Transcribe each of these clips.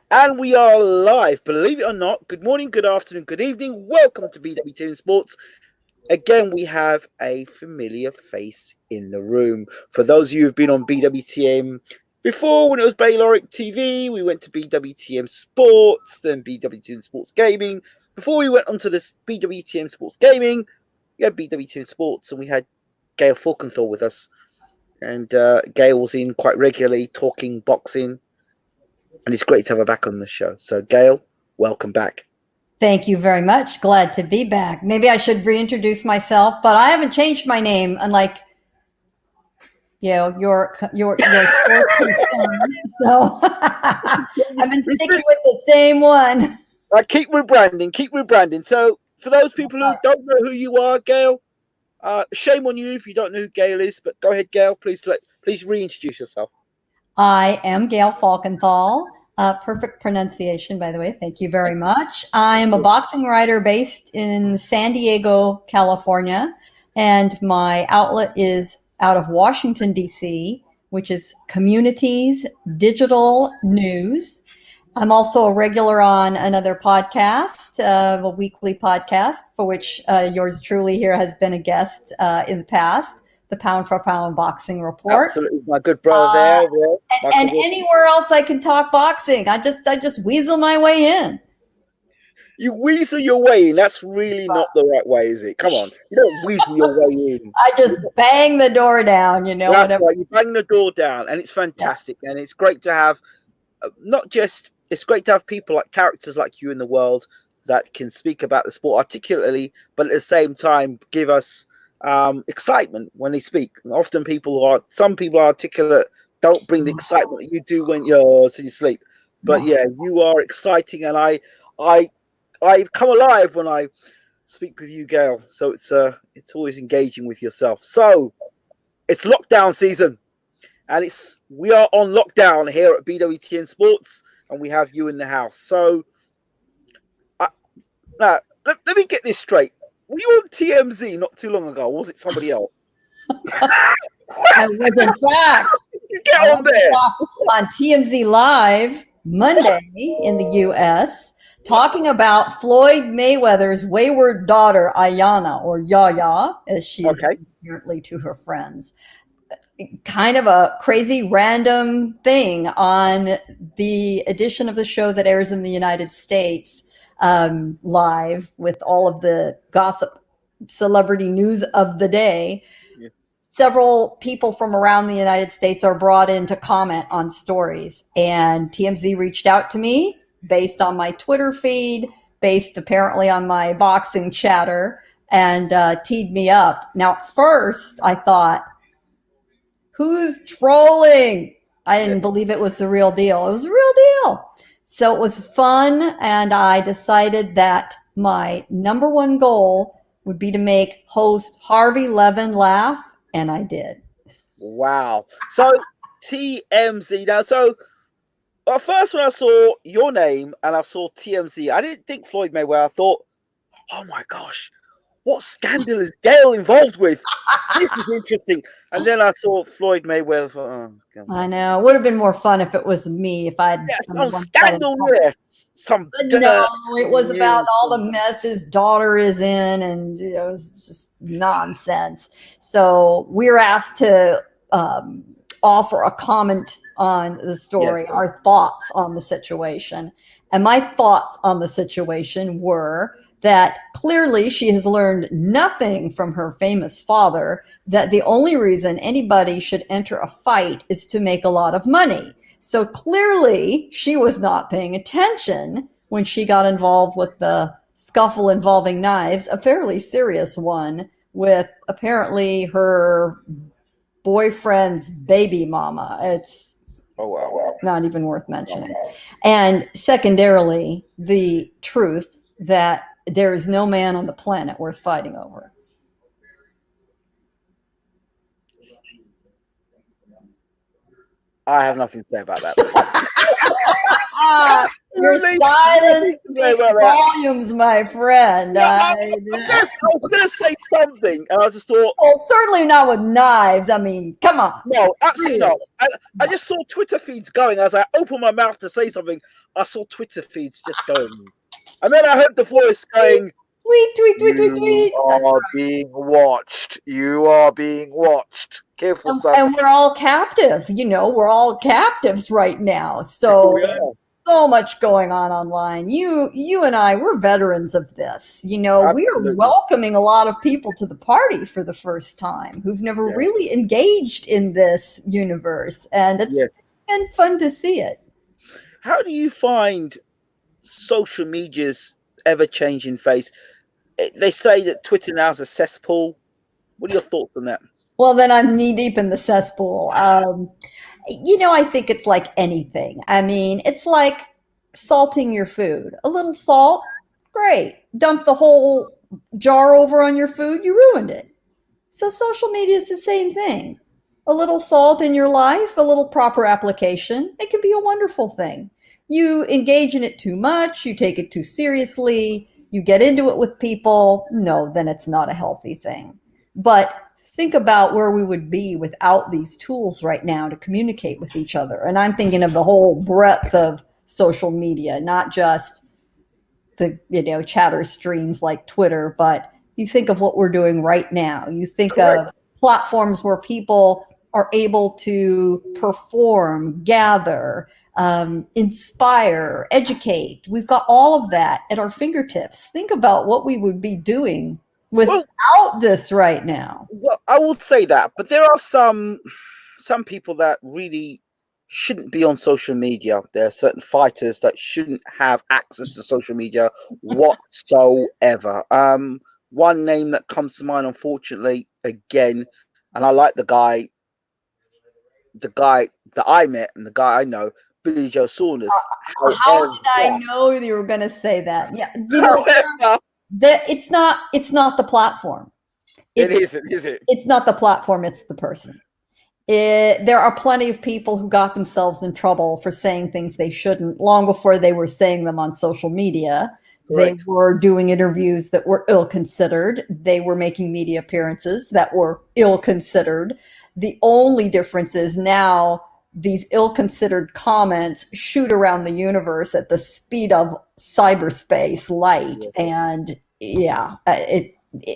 And we are live, believe it or not. Good morning, good afternoon, good evening. Welcome to BWTM Sports. Again, we have a familiar face in the room. For those of you who've been on BWTM before, when it was Bayloric TV, we went to BWTM Sports, then BWTM Sports Gaming. Before we went onto this BWTM Sports Gaming, we had BWTM Sports, and we had GAYLE FALKENTHAL with us. And GAYLE was in quite regularly talking boxing. And it's great to have her back on the show. So, GAYLE, welcome back. Thank you very much. Glad to be back. Maybe I should reintroduce myself, but I haven't changed my name, unlike your sports concern. So I've been sticking with the same one. Keep rebranding. So, for those people who don't know who you are, GAYLE, shame on you if you don't know who GAYLE is. But go ahead, GAYLE. Please reintroduce yourself. I am GAYLE FALKENTHAL. Perfect pronunciation, by the way. Thank you very much. I am a boxing writer based in San Diego, California, and my outlet is out of Washington, D.C., which is Communities Digital News. I'm also a regular on another podcast, a weekly podcast, for which yours truly here has been a guest in the past. The Pound for Pound Boxing Report. Absolutely, my good brother there. And anywhere else I can talk boxing, I just weasel my way in. You weasel your way in. That's really not the right way, is it? Come on, you don't weasel your way in. I just bang the door down, That's right. You bang the door down, and it's fantastic, and it's great to have it's great to have people like characters like you in the world that can speak about the sport articulately, but at the same time give us excitement when they speak. And often some people are articulate, don't bring the excitement that you do when you sleep. But yeah, you are exciting, and I come alive when I speak with you, GAYLE. So it's always engaging with yourself. So it's lockdown season, and we are on lockdown here at BWTN Sports, and we have you in the house. So now let me get this straight. Were you on TMZ not too long ago, or was it somebody else? I was, in fact, you get on there on TMZ Live Monday in the U.S. talking about Floyd Mayweather's wayward daughter, Ayanna, or Yaya, as she is apparently to her friends. Kind of a crazy random thing on the edition of the show that airs in the United States live with all of the gossip, celebrity news of the day. Yeah. Several people from around the United States are brought in to comment on stories, and TMZ reached out to me based on my Twitter feed, based apparently on my boxing chatter, and teed me up. Now, at first I thought, who's trolling? I didn't believe it was the real deal. It was the real deal. So it was fun, and I decided that my number one goal would be to make host Harvey Levin laugh, and I did. Wow. So TMZ now. So first when I saw your name and I saw TMZ, I didn't think Floyd Mayweather. I thought, oh my gosh, what scandal is GAYLE involved with? This is interesting. And then I saw Floyd Mayweather. Oh, I know. It would have been more fun if it was me. If I'd some scandal there. No, it was about all the mess his daughter is in, and it was just nonsense. So we were asked to offer a comment on the story, our thoughts on the situation. And my thoughts on the situation were that clearly she has learned nothing from her famous father, that the only reason anybody should enter a fight is to make a lot of money. So clearly she was not paying attention when she got involved with the scuffle involving knives, a fairly serious one, with apparently her boyfriend's baby mama. It's not even worth mentioning. And secondarily, the truth that there is no man on the planet worth fighting over. I have nothing to say about that. Your silence speaks volumes, my friend. Yeah, I was going to say something, and I just thought... Well, certainly not with knives. I mean, come on. No, absolutely not. I just saw Twitter feeds going. As I opened my mouth to say something, I saw Twitter feeds just going. And then I heard the voice going... Tweet, tweet, tweet, tweet, tweet. You are being watched. You are being watched. Careful, son. And we're all captive. You know, we're all captives right now. So... So much going on online. You and I, we're veterans of this. You know, Absolutely. We are welcoming a lot of people to the party for the first time who've never really engaged in this universe. And it's been fun to see it. How do you find social media's ever-changing face? They say that Twitter now is a cesspool. What are your thoughts on that? Well, then I'm knee-deep in the cesspool. You know, I think it's like anything. I mean, it's like salting your food. A little salt, great. Dump the whole jar over on your food, you ruined it. So social media is the same thing. A little salt in your life, a little proper application, it can be a wonderful thing. You engage in it too much, you take it too seriously, you get into it with people, no, then it's not a healthy thing. But think about where we would be without these tools right now to communicate with each other. And I'm thinking of the whole breadth of social media, not just the, you know, chatter streams like Twitter, but you think of what we're doing right now. You think of platforms where people are able to perform, gather, inspire, educate. We've got all of that at our fingertips. Think about what we would be doing without this right now. Well, I will say that, but there are some people that really shouldn't be on social media. There are certain fighters that shouldn't have access to social media whatsoever. One name that comes to mind, unfortunately, again, and I like the guy that I met and the guy I know, Billy Joe Saunders. How did I know you were going to say that? Yeah, you know, it's not the platform. It isn't, is it? It's not the platform, it's the person. There are plenty of people who got themselves in trouble for saying things they shouldn't long before they were saying them on social media. Correct. They were doing interviews that were ill-considered. They were making media appearances that were ill-considered. The only difference is now these ill-considered comments shoot around the universe at the speed of cyberspace light. And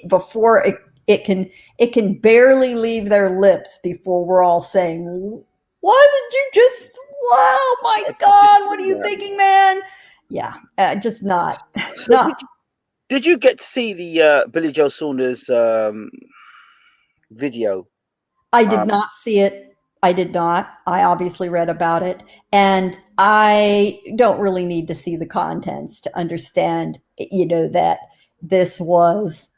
before it can barely leave their lips before we're all saying, what did you just, wow, my God, what are you thinking, man? Yeah, just not. Did you get to see the Billy Joe Saunders video? I did not see it. I did not. I obviously read about it. And I don't really need to see the contents to understand, you know, that this was,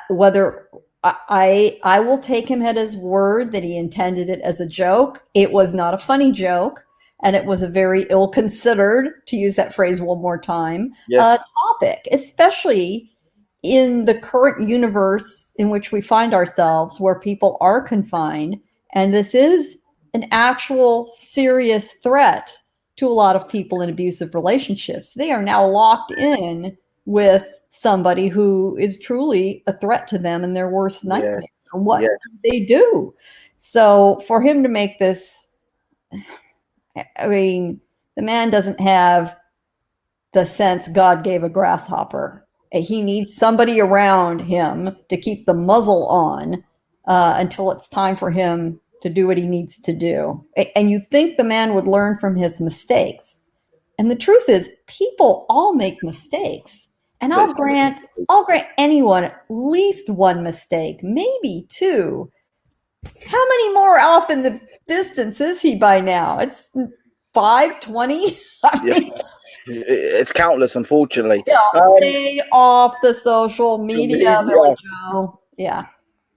whether I will take him at his word that he intended it as a joke. It was not a funny joke. And it was a very ill-considered, to use that phrase one more time, topic, especially in the current universe in which we find ourselves, where people are confined. And this is an actual serious threat to a lot of people in abusive relationships. They are now locked in with somebody who is truly a threat to them in their worst nightmare. And what they do. So for him to make this, I mean, the man doesn't have the sense God gave a grasshopper. He needs somebody around him to keep the muzzle on until it's time for him to do what he needs to do. And you think the man would learn from his mistakes. And the truth is, people all make mistakes. And I'll grant anyone at least one mistake, maybe two. How many more off in the distance is he by now? It's 5, 20? It's countless, unfortunately. Stay off the social media, Billy Joe. Yeah.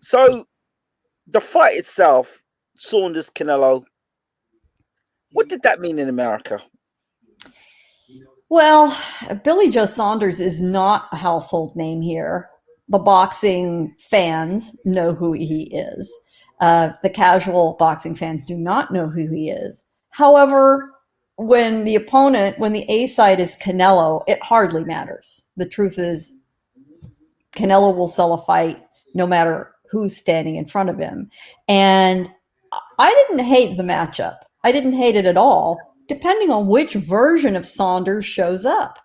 So the fight itself, Saunders, Canelo, what did that mean in America? Well, Billy Joe Saunders is not a household name here. The boxing fans know who he is. The casual boxing fans do not know who he is. However, when the A side is Canelo, it hardly matters. The truth is, Canelo will sell a fight no matter who's standing in front of him. And I didn't hate the matchup. I didn't hate it at all, depending on which version of Saunders shows up.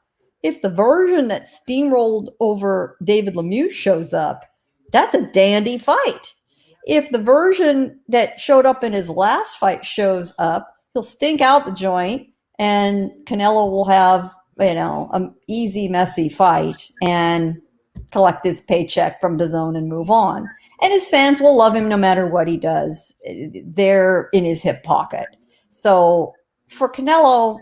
If the version that steamrolled over David Lemieux shows up, that's a dandy fight. If the version that showed up in his last fight shows up, he'll stink out the joint, and Canelo will have, an easy, messy fight and collect his paycheck from DAZN and move on. And his fans will love him no matter what he does. They're in his hip pocket. So for Canelo,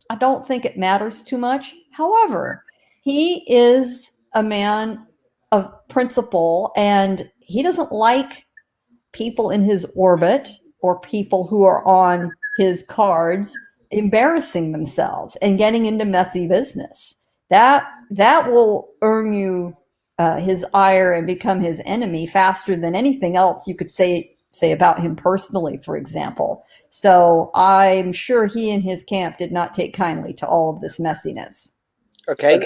I don't think it matters too much. However, he is a man of principle, and he doesn't like people in his orbit or people who are on his cards embarrassing themselves and getting into messy business. That will earn you his ire and become his enemy faster than anything else you could say about him personally, for example. So I'm sure he and his camp did not take kindly to all of this messiness. Okay.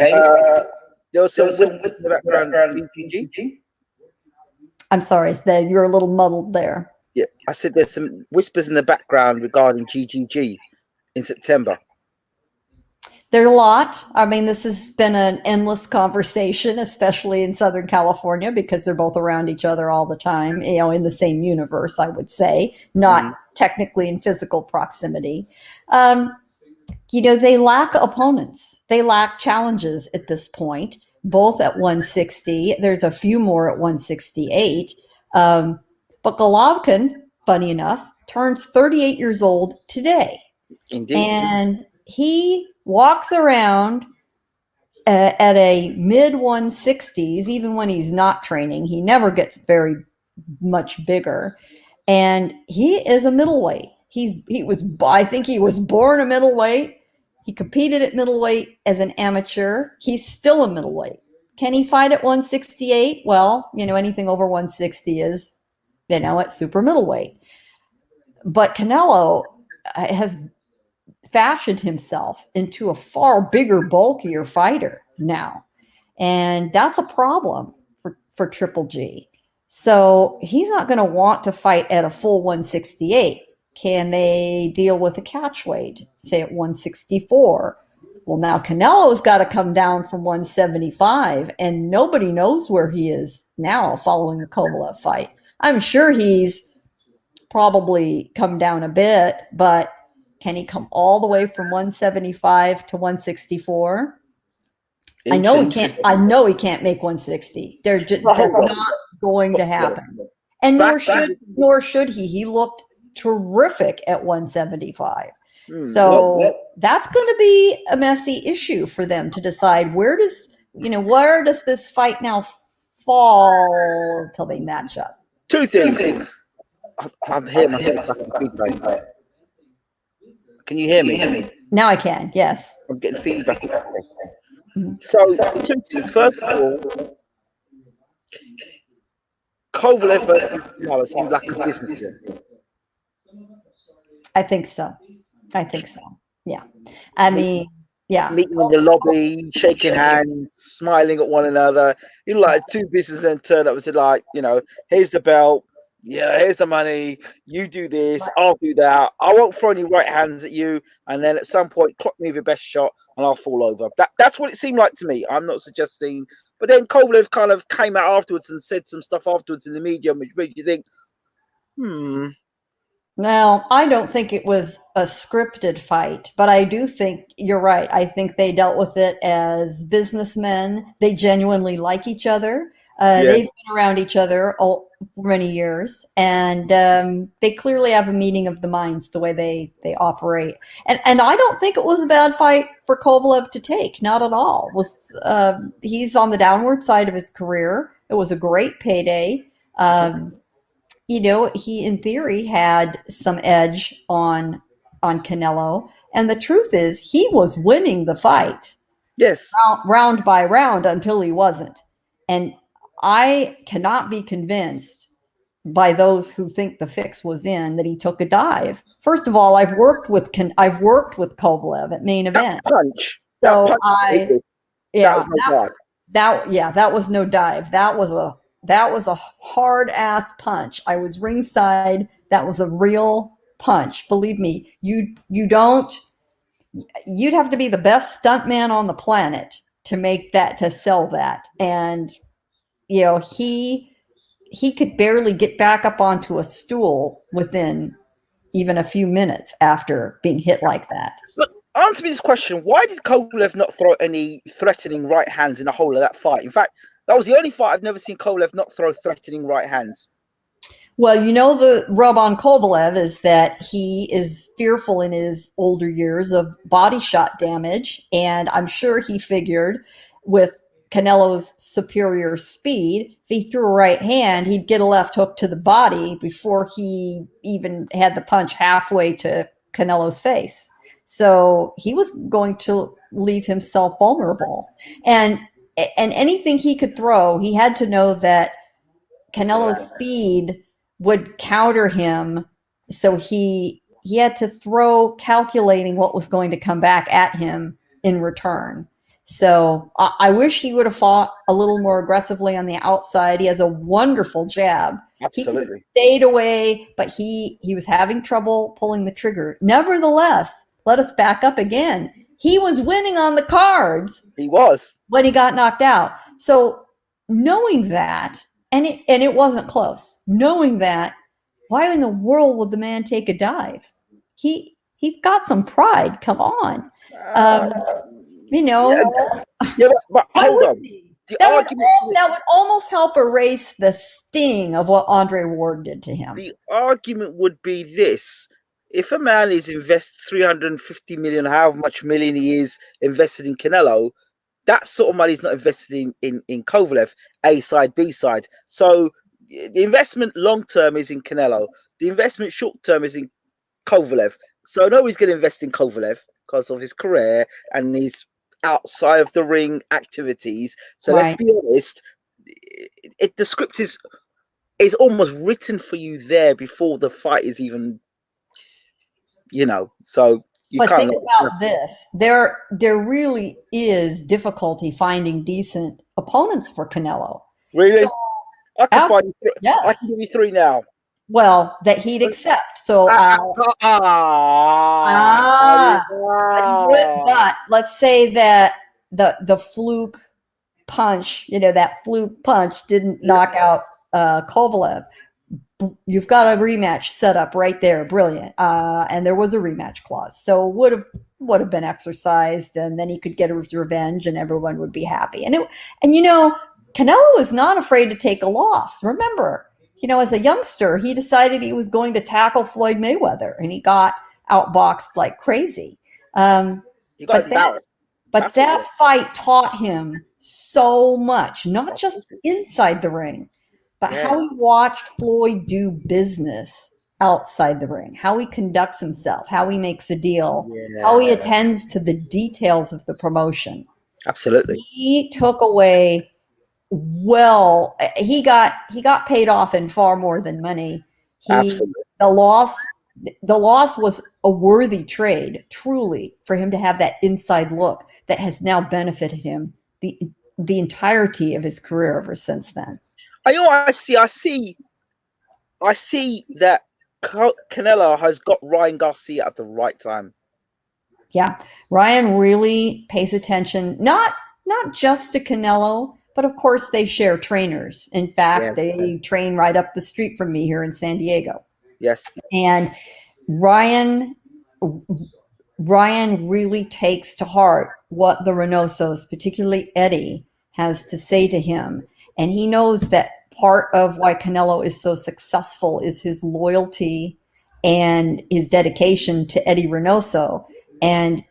There was some in the background. GGG? I'm sorry, you're a little muddled there. Yeah, I said there's some whispers in the background regarding GGG in September. There's a lot. I mean, this has been an endless conversation, especially in Southern California, because they're both around each other all the time, in the same universe, I would say, not technically in physical proximity. They lack opponents. They lack challenges at this point, both at 160. There's a few more at 168. But Golovkin, funny enough, turns 38 years old today. Indeed. And he walks around at a mid 160s, even when he's not training. He never gets very much bigger. And he is a middleweight. I think he was born a middleweight. He competed at middleweight as an amateur. He's still a middleweight. Can he fight at 168? Well, anything over 160 is, at super middleweight. But Canelo has fashioned himself into a far bigger, bulkier fighter now. And that's a problem for Triple G. So he's not going to want to fight at a full 168. Can they deal with a catch weight, say at 164? Well, now Canelo's got to come down from 175, and nobody knows where he is now following the Kovalev fight. I'm sure he's probably come down a bit, but can he come all the way from 175 to 164? I know he can't. I know he can't make 160. That's not going to happen. And nor should he. He looked terrific at 175. So that's going to be a messy issue for them to decide where does this fight now fall until they match up. Two things. I'm hearing myself back in feedback. Can you hear me? Now I can. Yes. I'm getting feedback. So, two things. First of all, Kovalev seems like a businessman. I think so. Yeah. I mean, yeah. Meeting in the lobby, shaking hands, smiling at one another. Like two businessmen turn up and said, here's the belt. Yeah, here's the money. You do this, I'll do that. I won't throw any right hands at you. And then at some point, clock me with your best shot and I'll fall over. That's what it seemed like to me. I'm not suggesting. But then Kovalev kind of came out afterwards and said some stuff afterwards in the media, which made you think, Now, I don't think it was a scripted fight, but I do think you're right. I think they dealt with it as businessmen. They genuinely like each other. They've been around each other for many years, and they clearly have a meeting of the minds the way they operate. And I don't think it was a bad fight for Kovalev to take, not at all. He's on the downward side of his career. It was a great payday. He in theory had some edge on Canelo, and the truth is he was winning the fight. Yes, round by round until he wasn't. And I cannot be convinced by those who think the fix was in, that he took a dive. First of all, I've worked with Kovalev at Main Event. That punch, yeah, that was no dive. That was no dive. That was a hard ass punch. I was ringside. That was a real punch. Believe me, you'd have to be the best stuntman on the planet to sell that. And he could barely get back up onto a stool within even a few minutes after being hit like that. But answer me this question: why did Kovalev not throw any threatening right hands in the whole of that fight? In fact, that was the only fight I've never seen Kovalev not throw threatening right hands. Well, the rub on Kovalev is that he is fearful in his older years of body shot damage. And I'm sure he figured with Canelo's superior speed, if he threw a right hand, he'd get a left hook to the body before he even had the punch halfway to Canelo's face. So he was going to leave himself vulnerable. And anything he could throw, he had to know that Canelo's speed would counter him. So he had to throw calculating what was going to come back at him in return. So I wish he would have fought a little more aggressively on the outside. He has a wonderful jab. Absolutely. He could have stayed away, but he was having trouble pulling the trigger. Nevertheless, let us back up again. He was winning on the cards. He was. When he got knocked out. So knowing that, and it wasn't close, knowing that, why in the world would the man take a dive? He's got some pride. Come on. But hold on. That would almost help erase the sting of what Andre Ward did to him. The argument would be this: if a man is invested 350 million, however much million he is invested in Canelo, that sort of money is not invested in Kovalev, A side, B side. So the investment long term is in Canelo. The investment short term is in Kovalev. So nobody's going to invest in Kovalev because of his career and his outside of the ring activities. So Let's be honest, the script is almost written for you there before the fight is even, so you but can't. Think about this. There really is difficulty finding decent opponents for Canelo. Really? So, I can find you yes. I can give you 3 now. Well, that he'd accept. So, but let's say that the fluke punch, that fluke punch didn't knock out Kovalev. You've got a rematch set up right there. Brilliant. And there was a rematch clause. So would have been exercised, and then he could get his revenge and everyone would be happy. And Canelo is not afraid to take a loss. Remember, as a youngster, he decided he was going to tackle Floyd Mayweather, and he got outboxed like crazy. But that fight taught him so much, not just inside the ring, but how he watched Floyd do business outside the ring, how he conducts himself, how he makes a deal, how he attends to the details of the promotion. Absolutely. He took away, he got paid off in far more than money. Absolutely. The loss was a worthy trade, truly, for him to have that inside look that has now benefited him the entirety of his career ever since then. I see that Canelo has got Ryan Garcia at the right time. Yeah, Ryan really pays attention, not just to Canelo, but of course they share trainers. In fact, they train right up the street from me here in San Diego. Yes. And Ryan really takes to heart what the Reynosos, particularly Eddie, has to say to him. And he knows that part of why Canelo is so successful is his loyalty and his dedication to Eddie Reynoso. And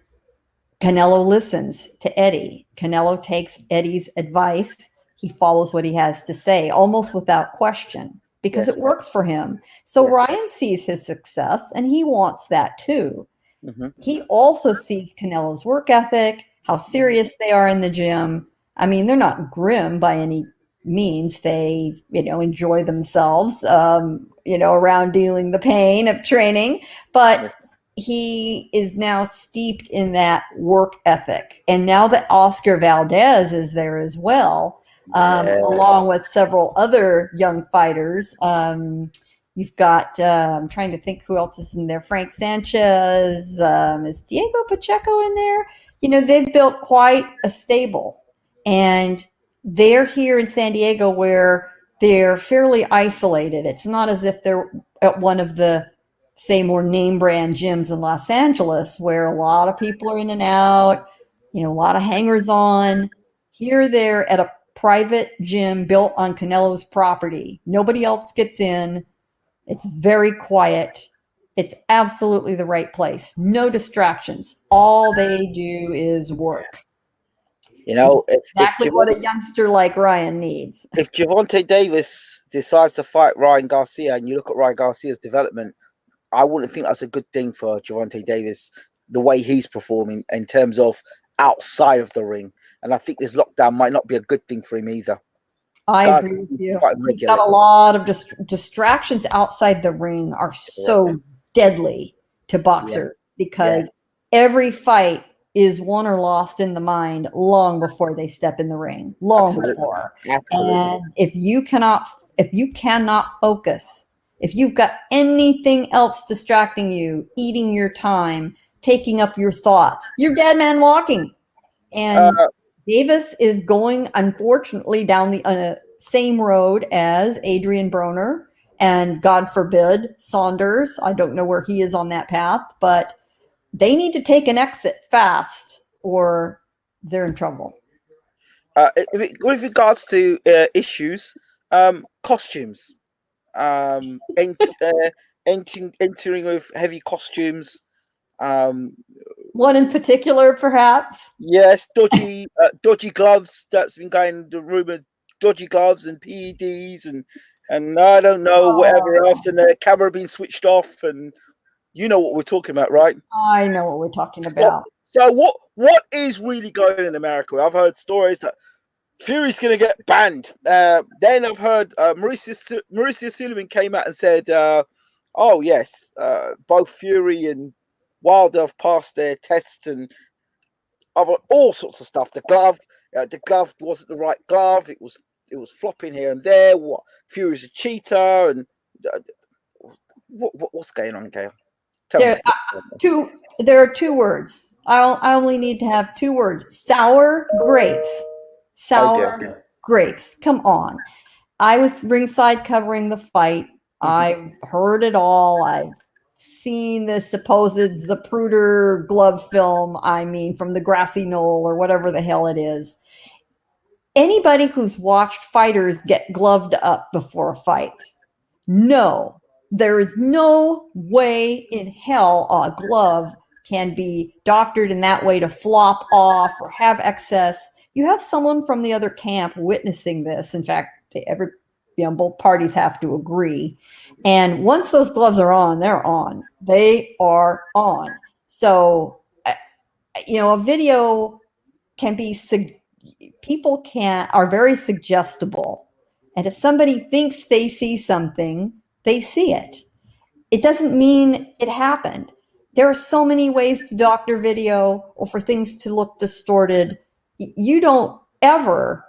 Canelo listens to Eddie. Canelo takes Eddie's advice. He follows what he has to say, almost without question, because it works for him. So Ryan sees his success, and he wants that too. Mm-hmm. He also sees Canelo's work ethic, how serious they are in the gym. I mean, they're not grim by any means they, enjoy themselves, around dealing the pain of training. But he is now steeped in that work ethic. And now that Oscar Valdez is there as well, along with several other young fighters. You've got, I'm trying to think who else is in there. Frank Sanchez, is Diego Pacheco in there? They've built quite a stable. And they're here in San Diego where they're fairly isolated. It's not as if they're at one of the, say, more name brand gyms in Los Angeles where a lot of people are in and out, a lot of hangers on. Here they're at a private gym built on Canelo's property. Nobody else gets in. It's very quiet. It's absolutely the right place. No distractions. All they do is work. Exactly what a youngster like Ryan needs. If Gervonta Davis decides to fight Ryan Garcia, and you look at Ryan Garcia's development, I wouldn't think that's a good thing for Gervonta Davis, the way he's performing in terms of outside of the ring. And I think this lockdown might not be a good thing for him either. I agree with you. We've got a lot of distractions outside the ring are so deadly to boxers because every fight is won or lost in the mind long before they step in the ring, before. And if you cannot focus, if you've got anything else distracting you, eating your time, taking up your thoughts, you're dead man walking. And Davis is going, unfortunately, down the same road as Adrian Broner and, God forbid, Saunders. I don't know where he is on that path, but they need to take an exit fast or they're in trouble. With regards to issues, costumes, entering with heavy costumes. One in particular, perhaps? Yes, dodgy gloves. That's been going, the rumors, dodgy gloves and PEDs and I don't know, whatever else, and the camera being switched off, and you know what we're talking about, right? I know what we're talking about. So what is really going on in America? I've heard stories that Fury's going to get banned. Then I've heard Mauricio Suleiman came out and said, "Oh yes, both Fury and Wilder have passed their tests and all sorts of stuff. The glove wasn't the right glove. It was flopping here and there. What Fury's a cheater and what's going on, Gayle? There are two words. I only need to have two words: sour grapes. Sour grapes. Come on. I was ringside covering the fight. I've heard it all. I've seen the supposed Zapruder glove film. I mean, from the grassy knoll or whatever the hell it is. Anybody who's watched fighters get gloved up before a fight, no, there is no way in hell a glove can be doctored in that way to flop off or have excess. You have someone from the other camp witnessing this. In fact, both parties have to agree. And once those gloves are on, they're on. They are on. So, a video can be, people are very suggestible. And if somebody thinks they see something, they see it. It doesn't mean it happened. There are so many ways to doctor video or for things to look distorted. You don't ever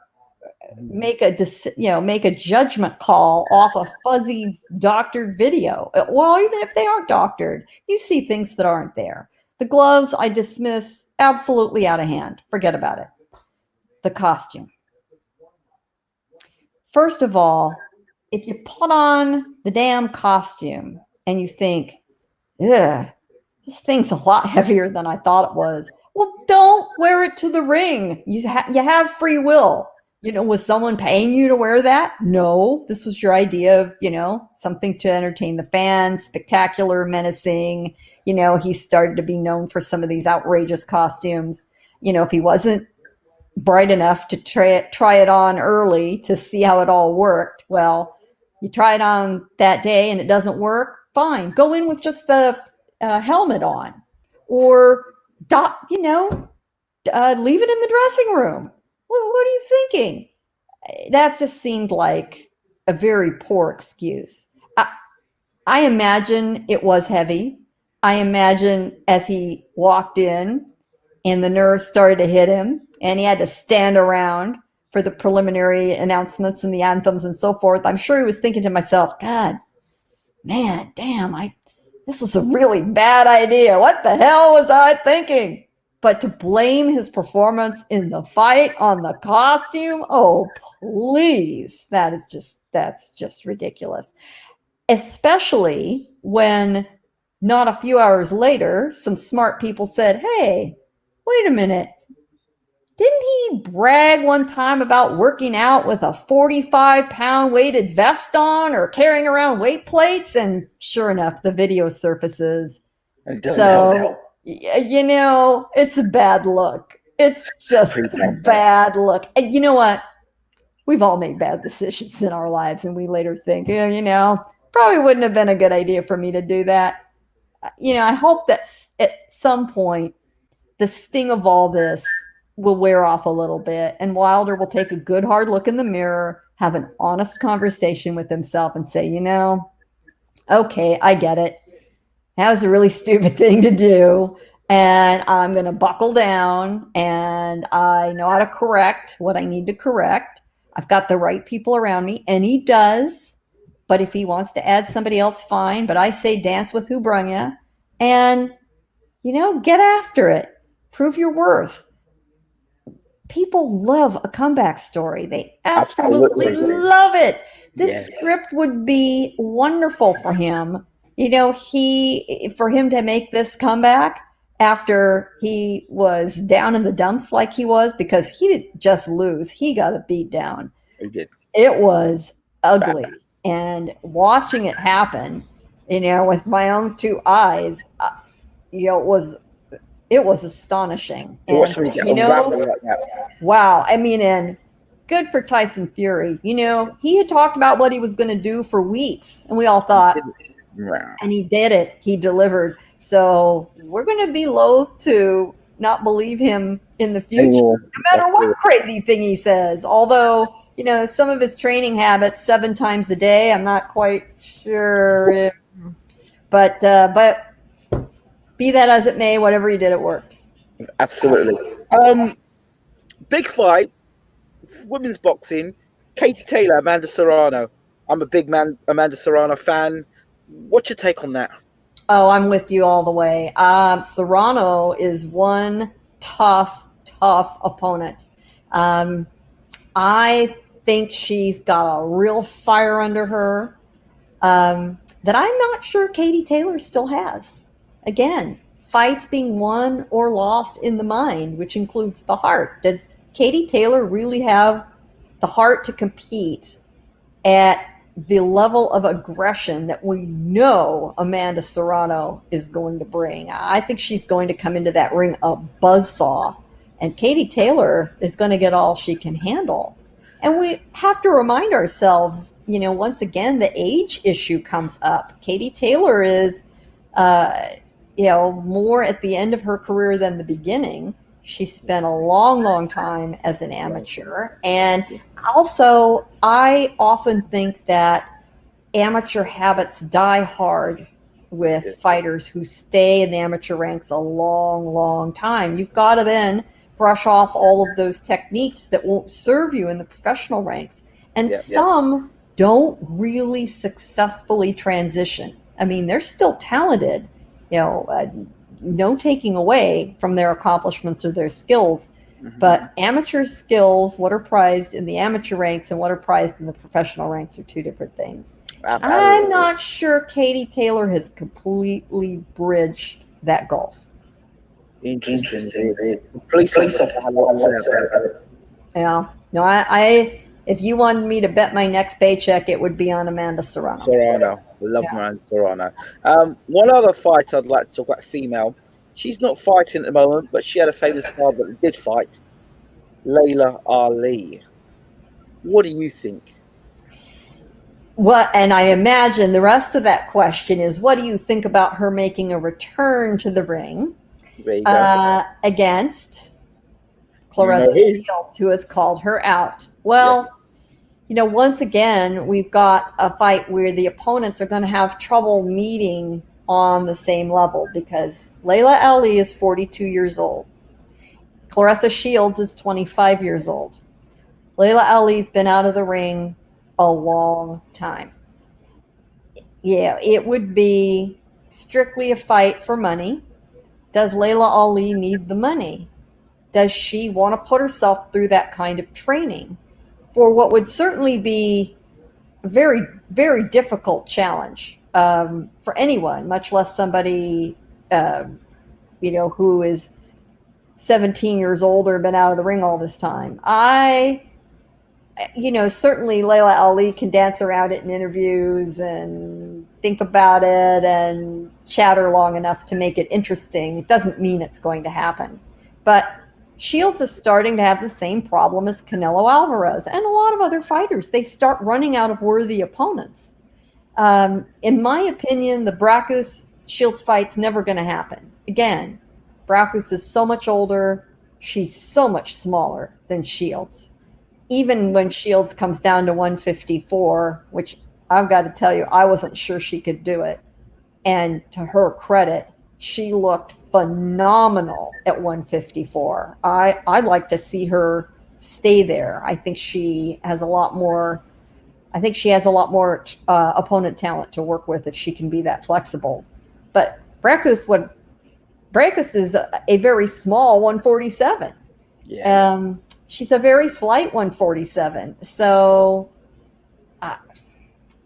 make a judgment call off a fuzzy doctored video. Well, even if they aren't doctored, you see things that aren't there. The gloves, I dismiss absolutely out of hand. Forget about it. The costume. First of all, if you put on the damn costume and you think, ugh, this thing's a lot heavier than I thought it was. Well, don't wear it to the ring. You have free will. Was someone paying you to wear that? No, this was your idea of, something to entertain the fans, spectacular, menacing. He started to be known for some of these outrageous costumes. If he wasn't bright enough to try it on early to see how it all worked, well, you try it on that day and it doesn't work, fine. Go in with just the helmet on, or leave it in the dressing room. What are you thinking? that just seemed like a very poor excuse. I imagine it was heavy. I imagine as he walked in and the nerves started to hit him and he had to stand around for the preliminary announcements and the anthems and so forth. I'm sure he was thinking to myself, God, man, damn, this was a really bad idea. What the hell was I thinking? But to blame his performance in the fight on the costume, oh, please. That's just ridiculous. Especially when not a few hours later, some smart people said, hey, wait a minute. Didn't he brag one time about working out with a 45-pound weighted vest on or carrying around weight plates? And sure enough, the video surfaces. So, it's a bad look. It's just a bad look. And you know what? We've all made bad decisions in our lives, and we later think, probably wouldn't have been a good idea for me to do that. I hope that at some point, the sting of all this will wear off a little bit, and Wilder will take a good hard look in the mirror, have an honest conversation with himself and say, okay, I get it. That was a really stupid thing to do, and I'm going to buckle down, and I know how to correct what I need to correct. I've got the right people around me, and he does. But if he wants to add somebody else, fine. But I say dance with who brung you, and, get after it. Prove your worth. People love a comeback story. They absolutely love it. This script would be wonderful for him. For him to make this comeback after he was down in the dumps like he was, because he didn't just lose. He got a beat down. He did. It was ugly. And watching it happen, with my own two eyes, it was astonishing. And, wow. I mean, and good for Tyson Fury. He had talked about what he was going to do for weeks, and we all thought, and he did it. He delivered. So we're going to be loath to not believe him in the future, no matter what crazy thing he says. Although, some of his training habits, 7 times a day, I'm not quite sure. But be that as it may, whatever he did, it worked. Absolutely. Big fight, women's boxing, Katie Taylor, Amanda Serrano. I'm a big Amanda Serrano fan. What's your take on that? Oh, I'm with you all the way. Serrano is one tough opponent. I think she's got a real fire under her that I'm not sure Katie Taylor still has. Again, fights being won or lost in the mind, which includes the heart. Does Katie Taylor really have the heart to compete at the level of aggression that we know Amanda Serrano is going to bring? I think she's going to come into that ring a buzzsaw, and Katie Taylor is going to get all she can handle. And we have to remind ourselves, once again, the age issue comes up. Katie Taylor is, more at the end of her career than the beginning. She spent a long time as an amateur. And also, I often think that amateur habits die hard with fighters who stay in the amateur ranks a long time. You've got to then brush off all of those techniques that won't serve you in the professional ranks. And some don't really successfully transition. I mean, they're still talented, no taking away from their accomplishments or their skills. Mm-hmm. But amateur skills, what are prized in the amateur ranks and what are prized in the professional ranks, are two different things. I'm not sure Katie Taylor has completely bridged that gulf. Interesting. Yeah. No, I if you wanted me to bet my next paycheck, it would be on Amanda Serrano. We love Amanda Serrano. One other fight I'd like to talk about, female. She's not fighting at the moment, but she had a famous father that did fight. Laila Ali. What do you think? Well, and I imagine the rest of that question is, what do you think about her making a return to the ring against Claressa Shields, who has called her out? Well, once again, we've got a fight where the opponents are going to have trouble meeting on the same level because Laila Ali is 42 years old. Claressa Shields is 25 years old. Laila Ali's been out of the ring a long time. Yeah, it would be strictly a fight for money. Does Laila Ali need the money? Does she want to put herself through that kind of training for what would certainly be a very, very difficult challenge for anyone, much less somebody, who is 17 years old or been out of the ring all this time? Certainly Laila Ali can dance around it in interviews and think about it and chatter long enough to make it interesting. It doesn't mean it's going to happen. But Shields is starting to have the same problem as Canelo Alvarez and a lot of other fighters. They start running out of worthy opponents. In my opinion, the Brackus-Shields fight's never going to happen. Again, Brackus is so much older. She's so much smaller than Shields. Even when Shields comes down to 154, which I've got to tell you, I wasn't sure she could do it. And to her credit, she looked phenomenal at 154. I'd like to see her stay there. I think she has a lot more opponent talent to work with if she can be that flexible. But Brackus is a very small 147. Yeah. She's a very slight 147. So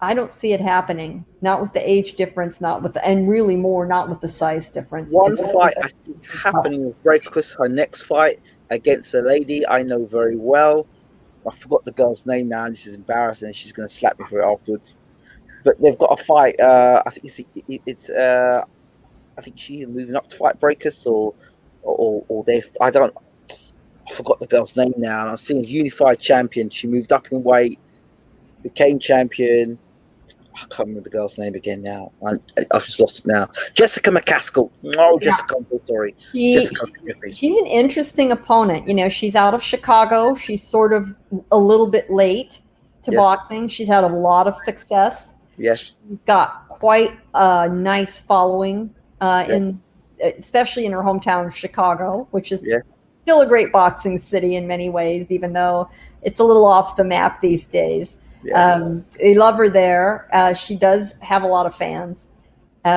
I don't see it happening. Not with the age difference, not with the size difference. One fight I see happening with Brackus, her next fight against a lady I know very well. I forgot the girl's name now, and this is embarrassing. She's going to slap me for it afterwards. But they've got a fight. I think I think she's moving up to fight Brackus, or they. I forgot the girl's name now. And I'm seeing unified champion. She moved up in weight, became champion. I can't remember the girl's name again now. I've just lost it now. Jessica McCaskill. No, Jessica. I'm so sorry. Jessica. She's an interesting opponent. She's out of Chicago. She's sort of a little bit late to boxing. She's had a lot of success. Yes. She's got quite a nice following, especially in her hometown of Chicago, which is still a great boxing city in many ways, even though it's a little off the map these days. Yes. They love her there. She does have a lot of fans.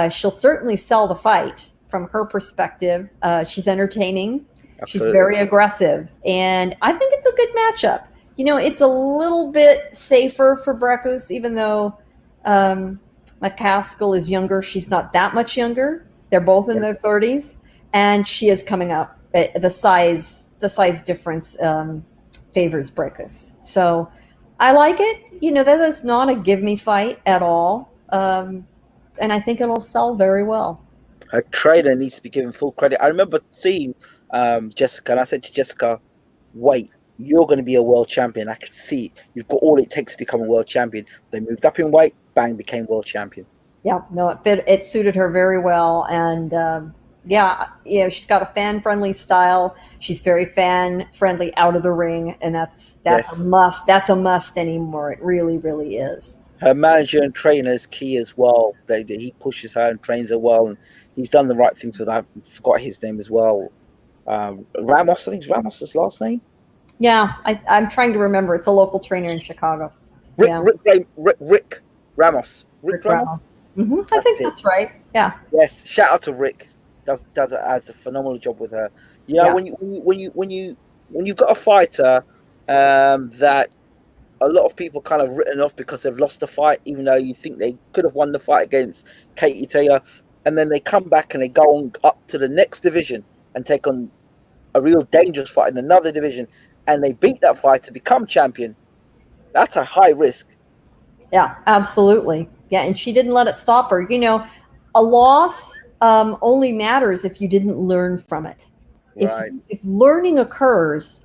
She'll certainly sell the fight from her perspective. She's entertaining. Absolutely. She's very aggressive. And I think it's a good matchup. It's a little bit safer for Brackus, even though McCaskill is younger. She's not that much younger. They're both in their 30s. And she is coming up. The size difference favors Brackus. So I like it. That is not a give me fight at all. And I think it'll sell very well. Her trainer needs to be given full credit. I remember seeing Jessica, and I said to Jessica, wait, you're going to be a world champion. I can see it. You've got all it takes to become a world champion. They moved up in weight, bang, became world champion. Yeah, no, it suited her very well. And she's got a fan-friendly style. She's very fan-friendly out of the ring, and that's a must. That's a must anymore. It really, really is. Her manager and trainer is key as well. He pushes her and trains her well, and he's done the right things with her. I forgot his name as well. Ramos, I think it's Ramos' last name. Yeah, I'm trying to remember. It's a local trainer in Chicago. Rick Ramos. Rick Ramos. Mm-hmm. I think that's right. Yeah. Yes. Shout out to Rick. Does a phenomenal job with her. When you've got a fighter that a lot of people kind of written off because they've lost the fight, even though you think they could have won the fight against Katie Taylor, and then they come back and they go on up to the next division and take on a real dangerous fight in another division, and they beat that fight to become champion. That's a high risk. Yeah, absolutely. Yeah, and she didn't let it stop her. A loss only matters if you didn't learn from it. Right. If learning occurs,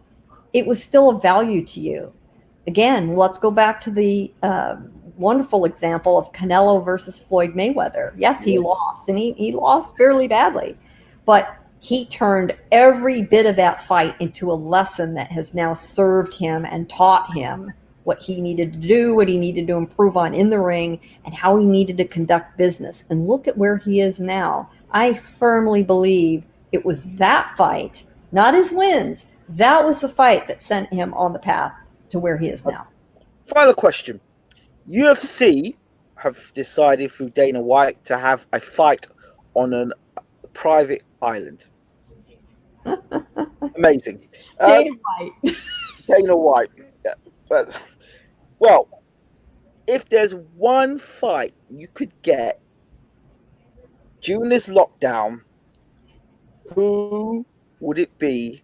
it was still of value to you. Again, let's go back to the wonderful example of Canelo versus Floyd Mayweather. Yes, he lost, and he lost fairly badly, but he turned every bit of that fight into a lesson that has now served him and taught him what he needed to do, what he needed to improve on in the ring, and how he needed to conduct business. And look at where he is now. I firmly believe it was that fight, not his wins. That was the fight that sent him on the path to where he is now. Final question. UFC have decided through Dana White to have a fight on a private island. Amazing. Dana White. Dana White. Well, if there's one fight you could get during this lockdown, who would it be?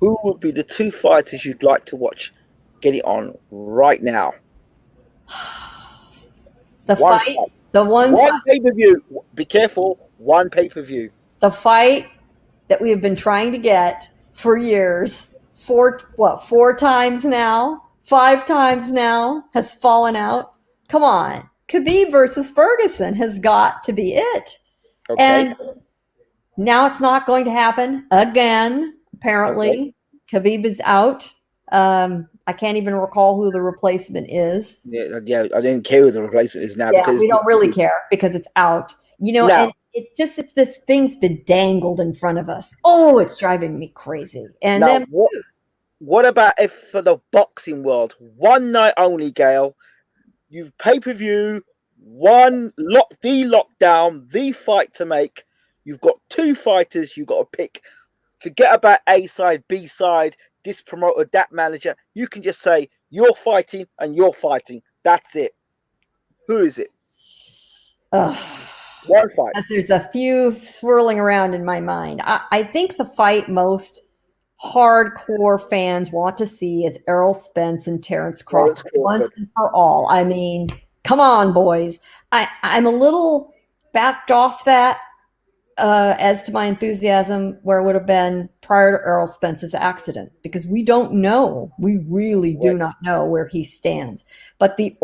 Who would be the two fighters you'd like to watch get it on right now? The fight. The one pay-per-view. Be careful. One pay-per-view. The fight that we have been trying to get for years, 4 times now, 5 times now, has fallen out. Come on. Khabib versus Ferguson has got to be it. Okay. And now it's not going to happen again, apparently. Okay. Khabib is out. I can't even recall who the replacement is. Yeah, I didn't care who the replacement is now. Yeah, because we don't really care because it's out. And it's this thing's been dangled in front of us. Oh, it's driving me crazy. And now, then what about if for the boxing world, one night only, Gayle, you've pay-per-view, the lockdown, the fight to make. You've got 2 fighters you've got to pick. Forget about A side, B side, this promoter, that manager. You can just say you're fighting and you're fighting. That's it. Who is it? One fight. There's a few swirling around in my mind. I think the fight most hardcore fans want to see is Errol Spence and Terrence Crawford once and for all. I mean, come on, boys. I'm a little backed off that as to my enthusiasm where it would have been prior to Errol Spence's accident, because we don't know. We really do not know where he stands. But the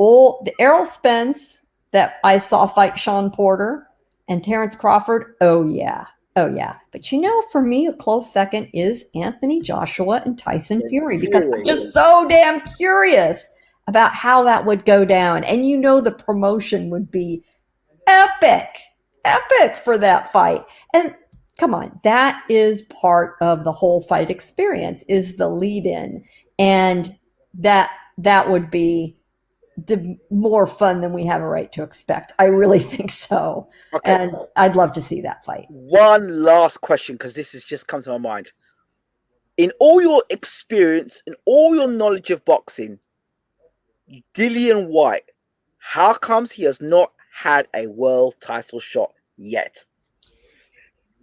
Errol Spence that I saw fight Sean Porter and Terrence Crawford, oh yeah. But for me, a close second is Anthony Joshua and Tyson Fury, because I'm just so damn curious about how that would go down. And the promotion would be epic for that fight. And come on, that is part of the whole fight experience, is the lead in. And that would be more fun than we have a right to expect. I really think so. Okay. And I'd love to see that fight. One last question, because this has just come to my mind. In all your experience, in all your knowledge of boxing, Dillian Whyte, how comes he has not had a world title shot yet?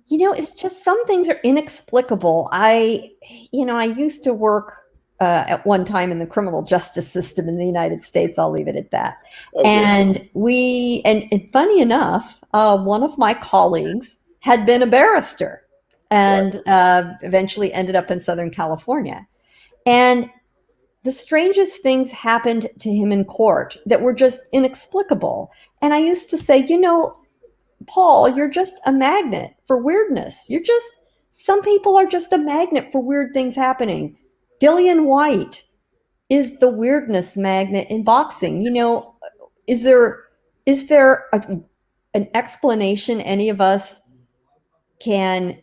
It's just some things are inexplicable. I used to work at one time in the criminal justice system in the United States. I'll leave it at that. Okay. And funny enough, one of my colleagues had been a barrister and eventually ended up in Southern California. And the strangest things happened to him in court that were just inexplicable. And I used to say, Paul, you're just a magnet for weirdness. Some people are just a magnet for weird things happening. Dillian Whyte is the weirdness magnet in boxing. Is there an explanation any of us can,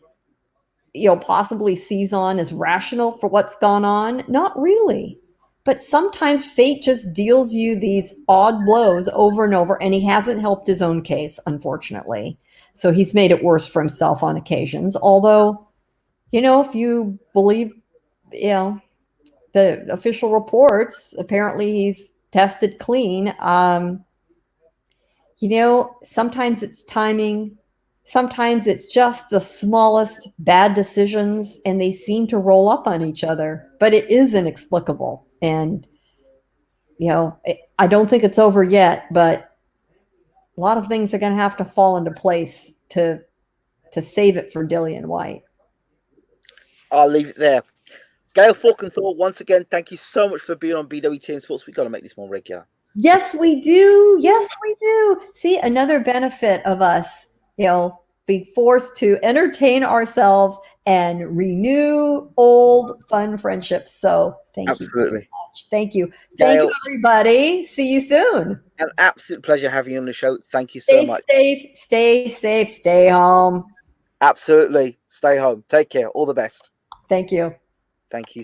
possibly seize on as rational for what's gone on? Not really. But sometimes fate just deals you these odd blows over and over, and he hasn't helped his own case, unfortunately. So he's made it worse for himself on occasions. Although, if you believe, the official reports, apparently he's tested clean. Sometimes it's timing. Sometimes it's just the smallest bad decisions, and they seem to roll up on each other. But it is inexplicable. And, I don't think it's over yet, but a lot of things are going to have to fall into place to save it for Dillian Whyte. I'll leave it there. Gayle Falkenthal, once again, thank you so much for being on BWTN Sports. We've got to make this more regular. Yes, we do. See, another benefit of us, be forced to entertain ourselves and renew old fun friendships. So thank you very Absolutely. much. Thank you. Thank you, everybody. See you soon. An absolute pleasure having you on the show. Thank you so Stay much. safe, stay safe, stay home. Absolutely. Stay home. Take care. All the best. Thank you. Thank you.